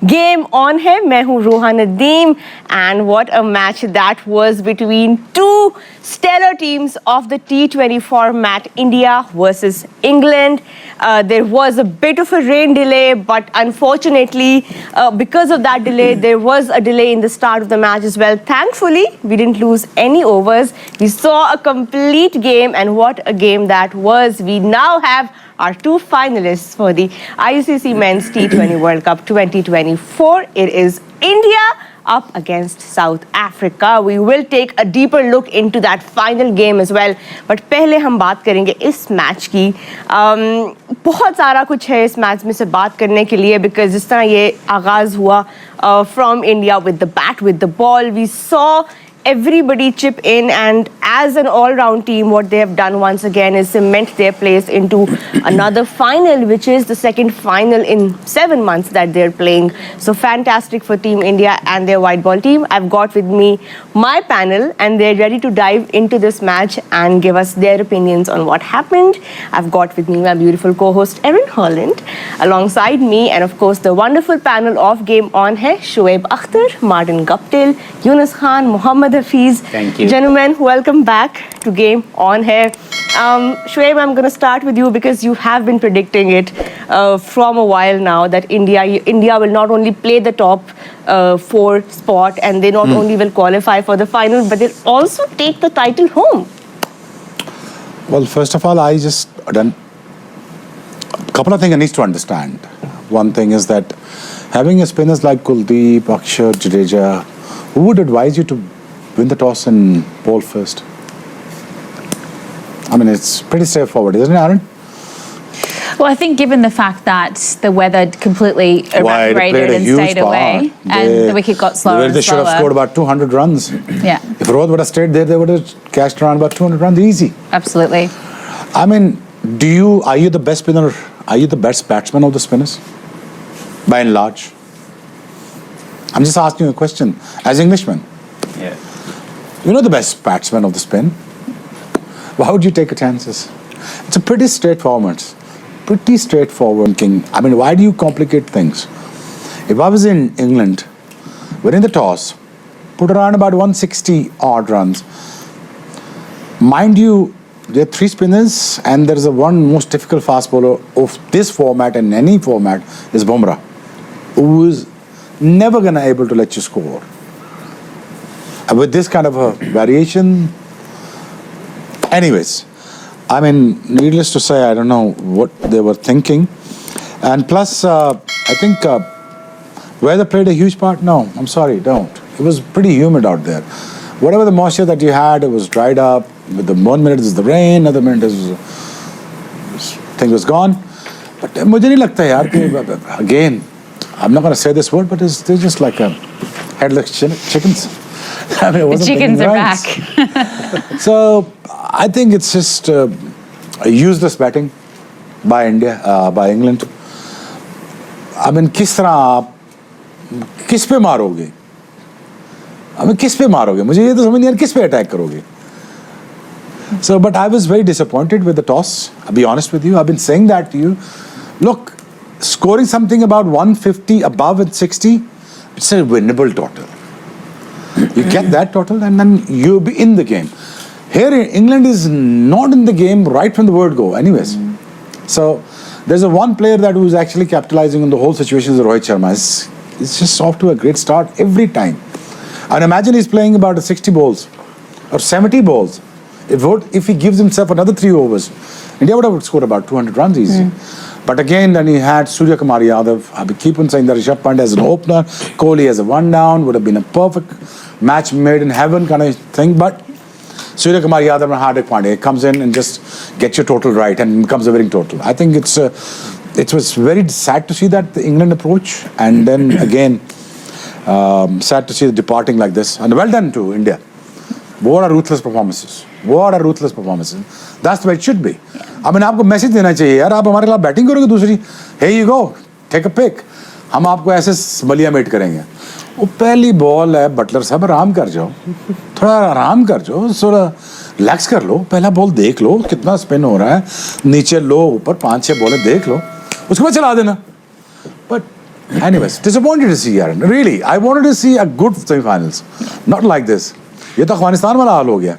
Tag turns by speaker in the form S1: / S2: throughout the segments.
S1: Game on है. मैं हूँ रोहा Nadeem and what a match that was between two stellar teams of the T20 format, India versus England. There was a bit of a rain delay, but unfortunately, because of that delay, there was a delay in the start of the match as well. Thankfully, we didn't lose any overs. We saw a complete game, and what a game that was. We now have our two finalists for the ICC Men's T20 World Cup 2024. It is India up against South Africa. We will take a deeper look into that final game as well. But पहले हम बात करेंगे इस match की. बहुत सारा कुछ है इस मैच में से बात करने के लिए, because जिस तरह ये आगाज़ हुआ from India with the bat, with the ball, we saw everybody chip in, and as an all-round team, what they have done once again is cement their place into another final, which is the second final in 7 months that they're playing. So fantastic for Team India and their white ball team. I've got with me my panel, and they're ready to dive into this match and give us their opinions on what happened. I've got with me my beautiful co-host Erin Holland, alongside me, and of course the wonderful panel of Game On Hai, Shoaib Akhtar, Martin Guptill, Yunus Khan, Mohammad Hafiz.
S2: Thank you.
S1: Gentlemen, welcome back to Game On Hai. Shoaib, I'm going to start with you because you have been predicting it from a while now that India will not only play the top 4 spot, and they not only will qualify for the final, but they'll also take the title home.
S3: Well, first of all, I just done a couple of things I need to understand. One thing is that having a spinners like Kuldeep, Axar, Jadeja, who would advise you to win the toss and bowl first? I mean, it's pretty straightforward, isn't it, Aaron?
S4: Well, I think given the fact that the weather completely evaporated and stayed away, and the wicket got slower and
S3: They should
S4: slower.
S3: have scored about 200 runs.
S4: Yeah,
S3: If Rohit would have stayed there, they would have cashed around about 200 runs easy.
S4: absolutely.
S3: I mean, are you the best spinner? Are you the best batsman of the spinners? By and large. I'm just asking you a question. As Englishmen,
S2: Yeah.
S3: you know the best batsman of the spin. Why would you take a chances? It's a pretty straightforward thinking. I mean, why do you complicate things? If I was in England, winning the toss, put around about 160 odd runs. Mind you, there are 3 spinners, and there is a one most difficult fast bowler of this format and any format is Bumrah, who is never gonna able to let you score. And with this kind of a variation, anyways, I mean, needless to say, I don't know what they were thinking. And plus, I think weather played a huge part. No, I'm sorry, don't. It was pretty humid out there. Whatever the moisture that you had, it was dried up. With the 1 minute is the rain, another minute is thing was gone. But मुझे नहीं लगता यार कि again, I'm not going to say this word, but they're just like headless chickens. I mean,
S4: The chickens are
S3: runs.
S4: back.
S3: So I think it's just useless batting by India, by England. I mean, किस पे मारोगे? I mean, किस पे मारोगे? मुझे ये तो समझ नहीं आ रहा किस पे अटैक करोगे? So, but I was very disappointed with the toss. I'll be honest with you. I've been saying that to you. Look, scoring something about 150 above at 60, it's a winnable total. You get that total, and then you'll be in the game. Here, England is not in the game right from the word go, anyways. So, there's a one player that who's actually capitalizing on the whole situation is Rohit Sharma. It's just off to a great start every time. And imagine he's playing about 60 balls or 70 balls. If he gives himself another 3 overs, India would have scored about 200 runs easy. But again, then he had Surya Kumar Yadav. I keep on saying that Rishabh Pant as an opener, Kohli as a one down, would have been a perfect match made in heaven kind of thing. But Surya Kumar Yadav and Hardik Pandya comes in and just gets your total right and becomes a winning total. I think it was very sad to see that the England approach, and then again, sad to see the departing like this. And well done to India. What are ruthless performances? What are ruthless performances? That's the way it should be. I mean, आपको message देना चाहिए यार, आप हमारे खिलाफ batting करोगे दूसरी, hey you go, take a pick. हम आपको ऐसे मलिया मेट करेंगे. वो पहली बॉल है, बटलर साहब आराम कर जाओ, थोड़ा आराम कर जाओ, थोड़ा रिलैक्स कर लो, पहला बॉल देख लो कितना स्पिन हो रहा है, नीचे लो ऊपर 5-6 बॉलें देख लो, उसके बाद चला देना. But Anyways, disappointed to see Aaron. Really, I wanted to see a good semi-finals, not like this. ये तो अफगानिस्तान वाला हाल हो गया.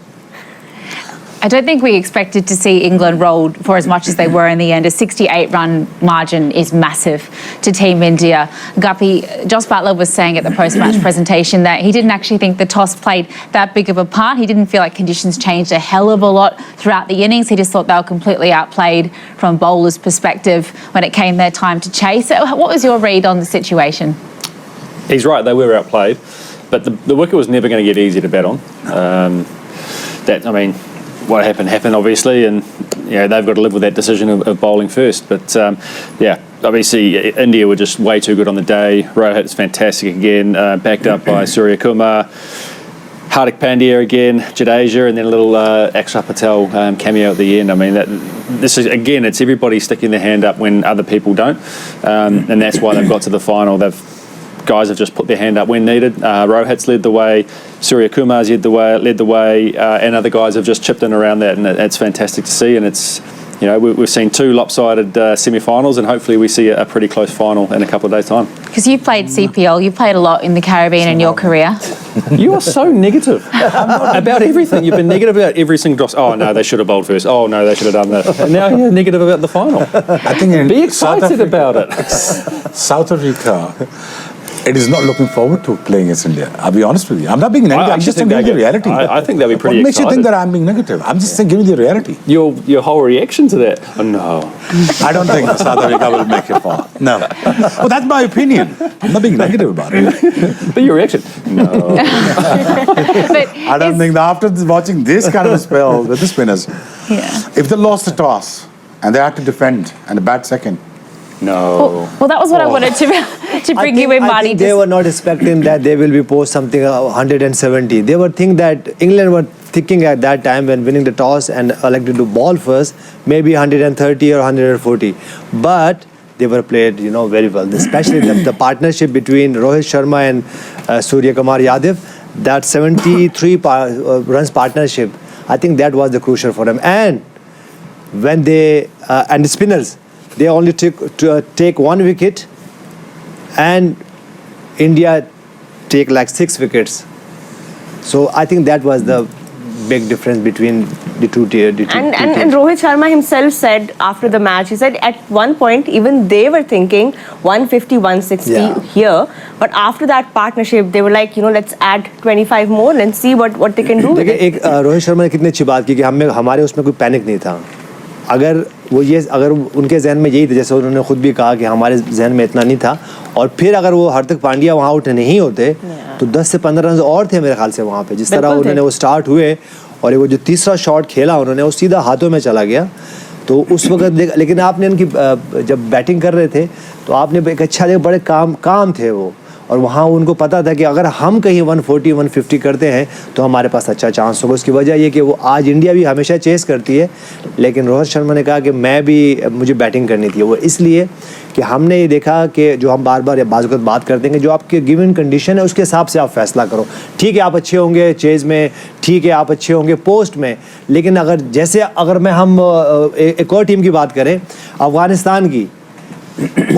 S4: I don't think we expected to see England rolled for as much as they were in the end. A 68-run margin is massive to Team India. Guppy, Jos Buttler was saying at the post-match presentation that he didn't actually think the toss played that big of a part. He didn't feel like conditions changed a hell of a lot throughout the innings. He just thought they were completely outplayed from bowlers' perspective when it came their time to chase. So what was your read on the situation?
S2: He's right, they were outplayed. But the wicket was never going to get easy to bat on. What happened obviously, and they've got to live with that decision of bowling first. But obviously India were just way too good on the day. Rohit's fantastic again, backed up by Surya Kumar, Hardik Pandya again, Jadeja, and then a little Axar Patel cameo at the end. I mean, this is again, it's everybody sticking their hand up when other people don't, and that's why they've got to the final. Guys have just put their hand up when needed. Rohit's led the way, Surya Kumar's led the way, and other guys have just chipped in around that, and it's fantastic to see. And it's, we've seen 2 lopsided semi-finals, and hopefully we see a pretty close final in a couple of days' time.
S4: Because you've played CPL, you've played a lot in the Caribbean in your career.
S2: You are so negative about everything. You've been negative about every single toss. Oh no, they should have bowled first. Oh no, they should have done that. And now you're negative about the final.
S3: I think
S2: be excited about it.
S3: South Africa. It is not looking forward to playing against India. I'll be honest with you. I'm not being negative. I'm just giving you the reality.
S2: I think they'll be pretty
S3: excited. What makes you think that I'm being negative? I'm just giving you the reality.
S2: Your whole reaction to that? Oh no.
S3: I don't think South Africa will make it far. No. Well, that's my opinion. I'm not being negative about it.
S2: But your reaction? No.
S3: I don't think that after watching this kind of a spell with the spinners, if they lost the toss and they had to defend and bat second,
S2: no.
S4: Well, that was what I wanted to bring you in, Marty.
S5: I think they were not expecting that they will be post something 170. They were thinking that England were thinking at that time when winning the toss and elected to ball first, maybe 130 or 140. But they were played, very well. Especially the partnership between Rohit Sharma and Surya Kumar Yadav, that 73 runs partnership, I think that was the crucial for them. And when and the spinners, they only take 1 wicket, and India take like 6 wickets. So I think that was the big difference between the two teams.
S1: And Rohit Sharma himself said after the match, he said at one point even they were thinking 150, 160 here, but after that partnership they were like, let's add 25 more and see what they can do.
S5: देखिए रोहित शर्मा ने कितनी अच्छी बात की कि हमारे उसमें कोई पैनिक नहीं था. अगर उनके जहन में यही था, जैसे उन्होंने खुद भी कहा कि हमारे जहन में इतना नहीं था, और फिर अगर वो हार्दिक पांड्या वहाँ आउट नहीं होते तो 10 से 15 रन और थे मेरे ख्याल से वहाँ पे. जिस तरह उन्होंने वो स्टार्ट हुए और वो जो तीसरा शॉट खेला उन्होंने, वो सीधा हाथों में चला गया. तो उस वक्त लेकिन आपने उनकी जब बैटिंग कर रहे थे तो आपने एक अच्छा बड़े काम थे वो, और वहाँ उनको पता था कि अगर हम कहीं 140 150 करते हैं तो हमारे पास अच्छा चांस होगा. उसकी वजह ये कि वो आज इंडिया भी हमेशा चेस करती है, लेकिन रोहित शर्मा ने कहा कि मुझे बैटिंग करनी थी. वो इसलिए कि हमने ये देखा कि जो हम बार बार या बाज़ वक़्त बात करते हैं कि जो आपके गिवन कंडीशन है उसके हिसाब से आप फैसला करो. ठीक है आप अच्छे होंगे चेज़ में, ठीक है आप अच्छे होंगे पोस्ट में, लेकिन अगर हम एक और टीम की बात करें अफ़गानिस्तान की,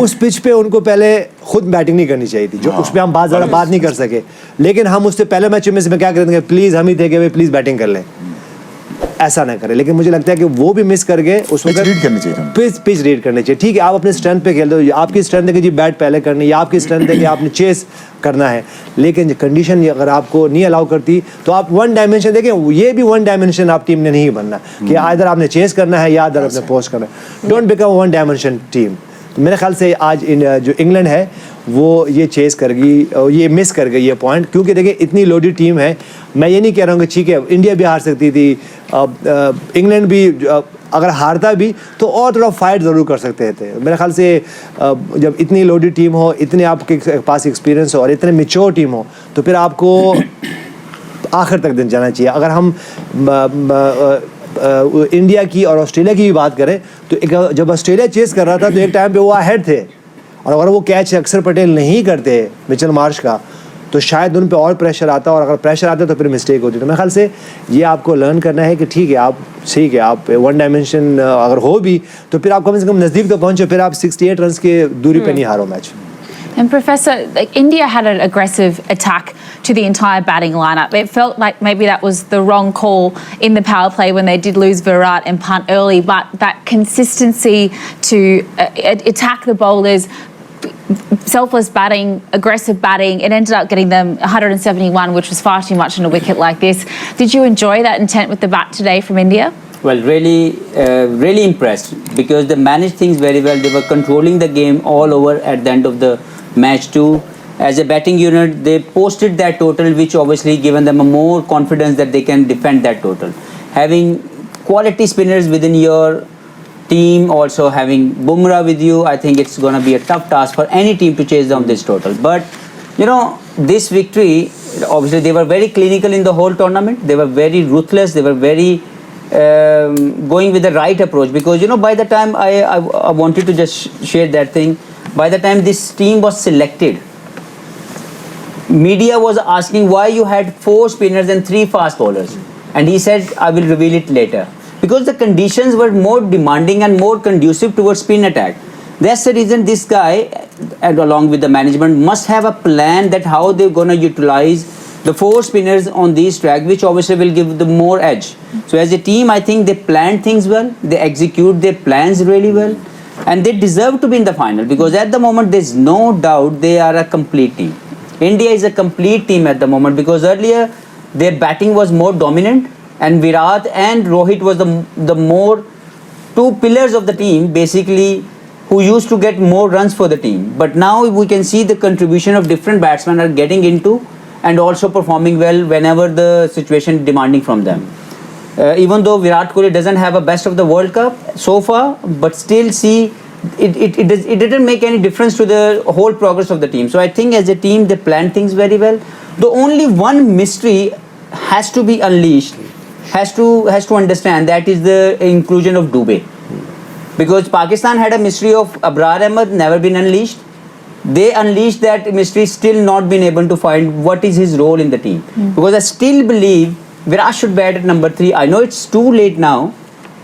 S5: उस पिच पे उनको पहले खुद बैटिंग नहीं करनी चाहिए थी, जो उस पर हम बहुत ज़्यादा बात नहीं कर सके. लेकिन हम उससे पहले मैच में से क्या करेंगे, प्लीज़ हम ही थे कि भाई प्लीज़ बैटिंग कर लें, ऐसा ना करें. लेकिन मुझे लगता है कि वो भी मिस कर गए. उसमें
S3: पिच रीड करनी चाहिए,
S5: पिच रीड करनी चाहिए. ठीक है आप अपने स्ट्रेंथ पे खेल दो, आपकी स्ट्रेंथ है कि जी बैट पहले करनी, या आपकी स्ट्रेंथ है कि आपने चेस करना है, लेकिन कंडीशन अगर आपको नहीं अलाउ करती तो आप वन डायमेंशन देखें. ये भी वन डायमेंशन आप टीम ने नहीं बनना कि इधर आपने चेस करना है या इधर आपने पोस्ट करना है. Don't become one dimension team. तो मेरे ख्याल से आज जो इंग्लैंड है वो ये चेस कर गई, ये मिस कर गई ये पॉइंट. क्योंकि देखिए इतनी लोडेड टीम है. मैं ये नहीं कह रहा हूँ कि ठीक है इंडिया भी हार सकती थी, इंग्लैंड भी अगर हारता भी तो और थोड़ा फाइट ज़रूर कर सकते थे. मेरे ख्याल से जब इतनी लोडेड टीम हो, इतने आपके पास एक्सपीरियंस हो और इतने मैच्योर टीम हो, तो फिर आपको आखिर तक दिन जाना चाहिए. अगर हम इंडिया की और ऑस्ट्रेलिया की भी बात करें तो जब ऑस्ट्रेलिया चेस कर रहा था तो एक टाइम पे वो अहेड थे, और अगर वो कैच अक्षर पटेल नहीं करते मिचेल मार्श का तो शायद उन पे और प्रेशर आता, और अगर प्रेशर आता तो फिर मिस्टेक होती. तो मेरे ख्याल से ये आपको लर्न करना है कि ठीक है आप वन डायमेंशन अगर हो भी तो फिर आप कम से कम नज़दीक तो पहुँचो, फिर आप 68 रन की दूरी पे नहीं हारो match.
S4: And Professor, like India had an aggressive attack to the entire batting lineup. It felt like maybe that was the wrong call in the power play when they did lose Virat and punt early, but that consistency to attack the bowlers, selfless batting, aggressive batting, it ended up getting them 171, which was far too much on a wicket like this. Did you enjoy that intent with the bat today from India?
S6: Well, really impressed because they managed things very well. They were controlling the game all over at the end of the match too. As a batting unit, they posted that total, which obviously given them a more confidence that they can defend that total. Having quality spinners within your team, also having Bumrah with you, I think it's going to be a tough task for any team to chase down this total. But, you know, this victory, obviously they were very clinical in the whole tournament. They were very ruthless. They were very going with the right approach because, you know, by the time I wanted to just share that thing, by the time this team was selected, media was asking why you had 4 spinners and 3 fast bowlers. And he said, I will reveal it later. Because the conditions were more demanding and more conducive towards spin attack. That's the reason this guy, and along with the management, must have a plan that how they're going to utilize the 4 spinners on these track, which obviously will give them more edge. So as a team, I think they plan things well. They execute their plans really well. And they deserve to be in the final because at the moment, there's no doubt they are a complete team. India is a complete team at the moment because earlier their batting was more dominant and Virat and Rohit was the more 2 pillars of the team basically who used to get more runs for the team. But now we can see the contribution of different batsmen are getting into and also performing well whenever the situation demanding from them. Even though Virat Kohli doesn't have a best of the World Cup so far, but still see it didn't make any difference to the whole progress of the team. So I think as a team they planned things very well. The only one mystery has to be unleashed, has to understand, that is the inclusion of Dubey. Because Pakistan had a mystery of Abrar Ahmed, never been unleashed. They unleashed that mystery, still not been able to find what is his role in the team. Because I still believe Virat should bat at number 3. I know it's too late now.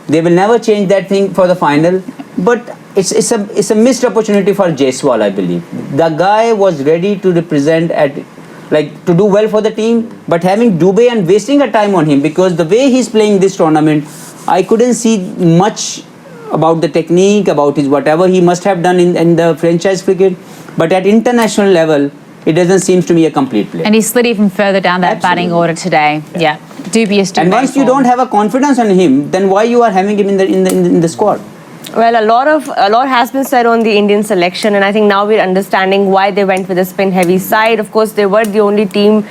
S6: They will never change that thing for the final. But it's a missed opportunity for Jaiswal, I believe. The guy was ready to represent to do well for the team, but having Dubey and wasting a time on him because the way he's playing this tournament, I couldn't see much about the technique, about his whatever he must have done in the franchise cricket. But at international level, it doesn't seem to me a complete player.
S4: And he slid even further down that batting order today. Yeah, dubious.
S6: And once you don't have a confidence on him, then why you are having him in the squad?
S1: Well, a lot has been said on the Indian selection, and I think now we're understanding why they went with a spin-heavy side. Of course, they were the only team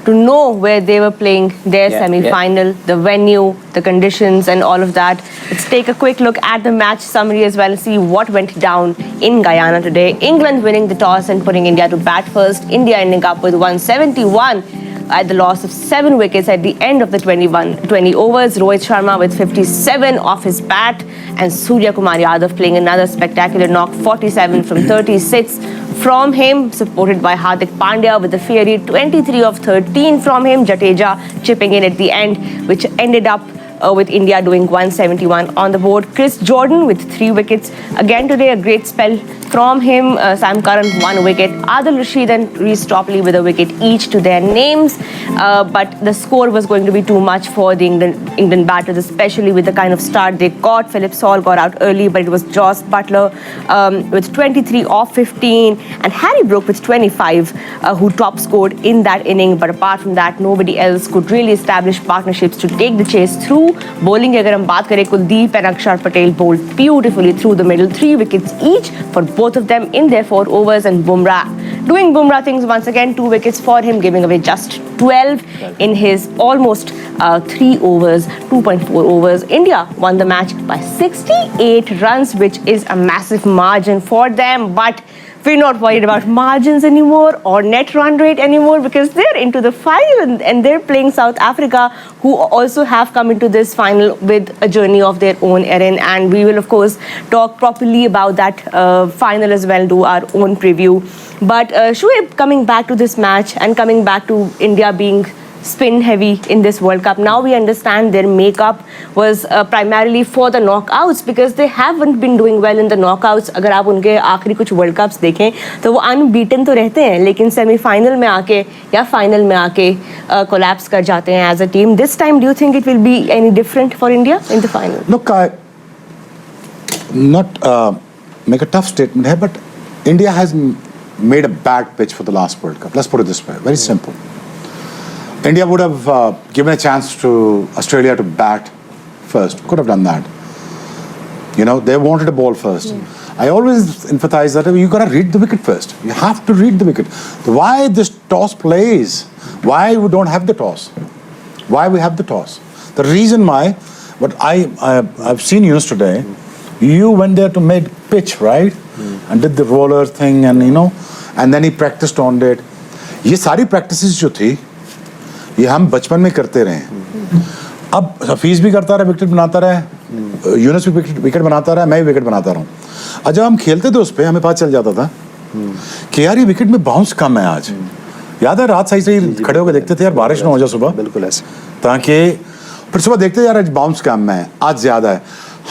S1: to know where they were playing their semi-final, the venue, the conditions, and all of that. Let's take a quick look at the match summary as well and see what went down in Guyana today. England winning the toss and putting India to bat first. India ending up with 171. At the loss of 7 wickets at the end of the 20 overs. Rohit Sharma with 57 off his bat and Surya Kumar Yadav playing another spectacular knock, 47 from 36 from him, supported by Hardik Pandya with the fiery 23 of 13 from him. Jadeja chipping in at the end, which ended up with India doing 171 on the board. Chris Jordan with 3 wickets. Again today, a great spell from him. Sam Curran 1 wicket. Adil Rashid and Reece Topley with a wicket each to their names. But the score was going to be too much for the England batters, especially with the kind of start they got. Philip Saul got out early, but it was Joss Butler with 23 off 15 and Harry Brook with 25 who top scored in that inning. But apart from that, nobody else could really establish partnerships to take the chase through. Bowling, agar hum baat kare, Kuldeep and Akshar Patel bowled beautifully through the middle, 3 wickets each for both of them in their 4 overs, and Bumrah doing Bumrah things once again, 2 wickets for him, giving away just 12 in his almost 3 overs, 2.4 overs. India won the match by 68 runs, which is a massive margin for them, but we're not worried about margins anymore or net run rate anymore because they're into the final and they're playing South Africa, who also have come into this final with a journey of their own, Erin. And we will, of course, talk properly about that final as well, do our own preview. But Shoaib, coming back to this match and coming back to India being spin heavy in this World Cup. Now we understand their makeup was primarily for the knockouts because they haven't been doing well in the knockouts. अगर आप उनके आखिरी कुछ World Cups देखें तो वो unbeaten तो रहते हैं लेकिन सेमीफाइनल में आके या फाइनल में आके कोलैप्स कर जाते हैं as a team. This time, do you think it will be any different for India in the final?
S3: Look, I not make a tough statement here, but India has made a bad pitch for the last World Cup. Let's put it this way, very simple. India would have given a chance to Australia to bat first. Could have done that. You know, they wanted a ball first. I always emphasize that you got to read the wicket first. You have to read the wicket. Why this toss plays? Why we don't have the toss? Why we have the toss? The reason why, what I've seen you today, you went there to make pitch, right? And did the roller thing and you know, and then he practiced on it. ये सारी practices जो थी, ये हम बचपन में करते रहे हैं. अब हफीज भी करता रहा, विकेट बनाता रहा, यूनुस भी विकेट बनाता रहा, मैं भी विकेट बनाता रहा हूँ. और जब हम खेलते थे उस पर हमें पता चल जाता था कि यार ये विकेट में बाउंस कम है आज. याद है रात सही सही खड़े होकर देखते थे यार बारिश ना हो जाए सुबह,
S5: बिल्कुल ऐसे,
S3: ताकि फिर सुबह देखते यार आज बाउंस कम है, आज ज्यादा है.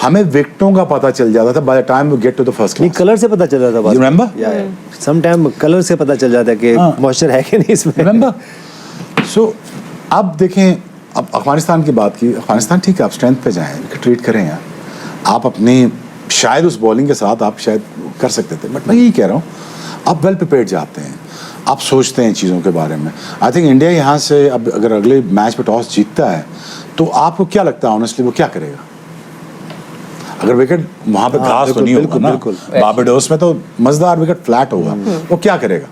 S3: हमें विकेटों का पता चल जाता था by the time we get to the first
S5: नहीं, कलर से पता चल जाता था.
S3: You remember?
S5: Some time colour से पता चल जाता है कि मॉइस्चर है कि नहीं इसमें.
S3: Remember? So अब देखें, अब अफगानिस्तान की बात की. अफगानिस्तान ठीक है, आप स्ट्रेंथ पे जाएं, विकेट ट्रीट करें यार. आप अपनी शायद उस बॉलिंग के साथ आप शायद कर सकते थे, बट मैं यही कह रहा हूँ आप वेल प्रिपेयर्ड जाते हैं, आप सोचते हैं चीज़ों के बारे में. आई थिंक इंडिया यहाँ से अब अगर अगले मैच पे टॉस जीतता है तो आपको क्या लगता है ऑनेस्टली वो क्या करेगा? अगर विकेट वहाँ पे घास तो नहीं होगा ना, बारबेडोस में तो मजेदार विकेट फ्लैट होगा, वो क्या करेगा?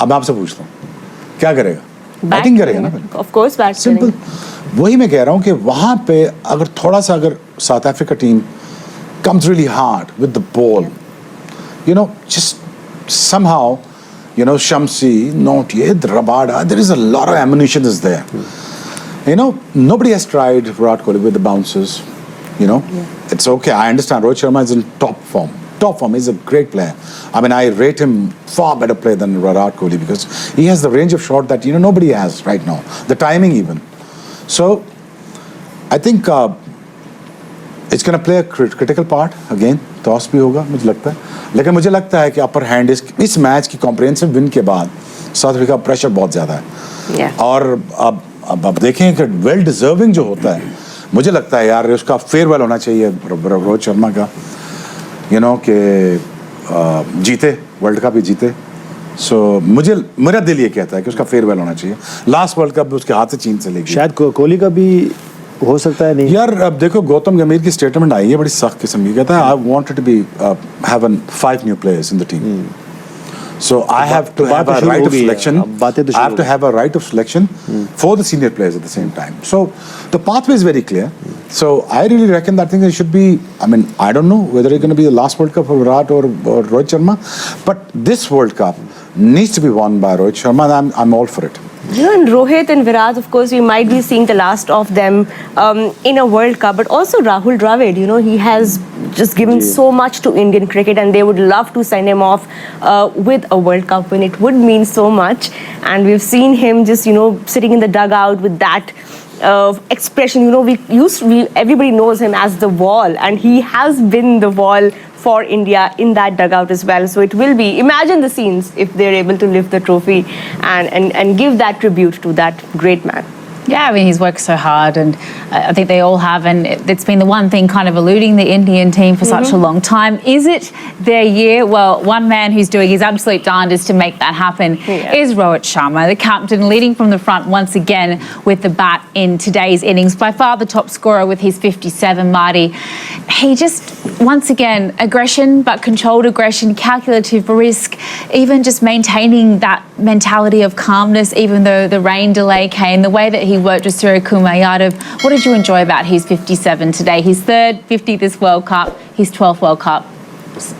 S3: अब मैं आपसे पूछता हूँ क्या करेगा? बैटिंग करेगा ना,
S1: ऑफ कोर्स बैट.
S3: सिंपल. वही मैं कह रहा हूँ कि वहाँ पे अगर थोड़ा सा अगर south Africa team comes really hard with the ball, you know, just somehow, you know, Shamsi, Nautiyeh, Rabada, there is a lot of ammunition is there. You know, nobody has tried Virat Kohli with the bounces, you know. It's okay, I understand Rohit Sharma is in top form. Top form, he's a great player. I mean, I rate him far better player than Virat Kohli because he has the range of shot that, you know, nobody has right now. The timing even. So, I think it's going to play a critical part again. Toss भी होगा मुझे लगता है, लेकिन मुझे लगता है कि अपर हैंड इस मैच की कॉम्प्रिहेंसिव विन के बाद साउथ अफ्रीका प्रेशर बहुत ज़्यादा है. और अब देखें कि वेल डिजर्विंग जो होता है, मुझे लगता है यार उसका फेयरवेल होना चाहिए रोहित शर्मा का, यू नो कि जीते वर्ल्ड कप ही जीते. सो मुझे मेरा दिल ये कहता है कि उसका फेयरवेल होना चाहिए. लास्ट वर्ल्ड कप उसके हाथ से चीन से लेगी.
S5: शायद कोहली का भी हो सकता है. नहीं
S3: यार, अब देखो गौतम गंभीर की स्टेटमेंट आई है बड़ी सख्त किस्म की. कहता है I wanted to be have 5 new players in the team. So I have to have a right of selection. I have to have a right of selection for the senior players at the same time. So the pathway is very clear. So I really reckon that thing should be. I mean, I don't know whether it's going to be the last World Cup for Virat or Rohit Sharma, but this World Cup needs to be won by Rohit Sharma, and I'm all for it.
S1: You know, and Rohit and Virat, of course, we might be seeing the last of them in a World Cup. But also Rahul Dravid, you know, he has just given so much to Indian cricket, and they would love to send him off with a World Cup win. It would mean so much. And we've seen him just, you know, sitting in the dugout with that expression. You know, everybody knows him as the wall, and he has been the wall for India in that dugout as well. So it will be, imagine the scenes if they're able to lift the trophy and give that tribute to that great man.
S4: Yeah, I mean, he's worked so hard, and I think they all have, and it's been the one thing kind of eluding the Indian team for such a long time. Is it their year? Well, one man who's doing his absolute darndest to make that happen is Rohit Sharma, the captain, leading from the front once again with the bat in today's innings. By far the top scorer with his 57, Marty. He just, once again, aggression, but controlled aggression, calculative risk, even just maintaining that mentality of calmness, even though the rain delay came, the way that he worked with Surya Kumar Yadav. What did you enjoy about his 57 today? His third 50 this World Cup, his 12th World Cup.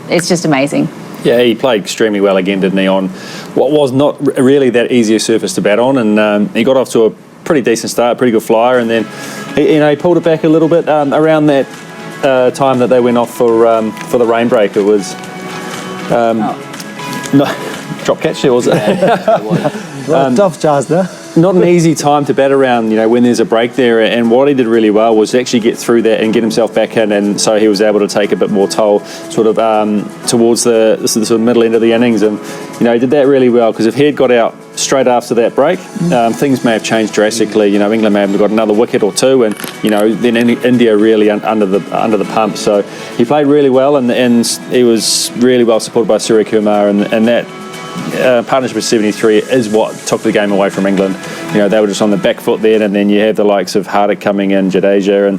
S4: It's just amazing.
S2: Yeah, he played extremely well again, didn't he, on what was not really that easier surface to bat on, and he got off to a pretty decent start, pretty good flyer, and then he pulled it back a little bit around that time that they went off for the rain break. It was no drop catch there, was it?
S5: tough chance there.
S2: not an easy time to bat around, when there's a break there. And what he did really well was actually get through that and get himself back in, and so he was able to take a bit more toll, sort of towards the sort of middle end of the innings. And he did that really well, because if he had got out straight after that break, things may have changed drastically. England may have got another wicket or two, and then India really under the pump. So he played really well, and he was really well supported by Surya Kumar, and that partnership with 73 is what took the game away from England. They were just on the back foot then, and then you have the likes of Hardik coming in, Jadeja, and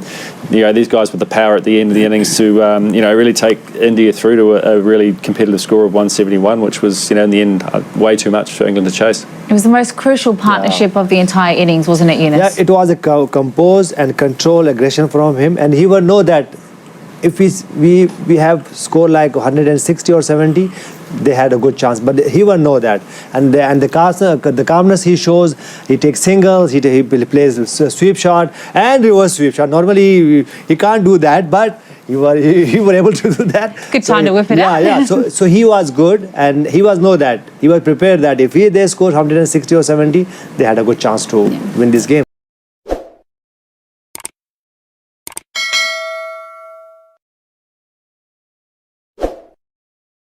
S2: these guys with the power at the end of the innings to really take India through to a really competitive score of 171, which was in the end way too much for England to chase.
S4: It was the most crucial partnership of the entire innings, wasn't it, Eunice?
S5: Yeah, it was a composed and controlled aggression from him, and he will know that if we have score like 160 or 70, they had a good chance, but he will know that, and the calmness he shows. He takes singles, he plays a sweep shot and reverse sweep shot. Normally he can't do that, but he were able to do that.
S4: Good time to whip it out.
S5: Yeah. So he was good, and he was prepared that if they scored 160 or 70, they had a good chance to win this game.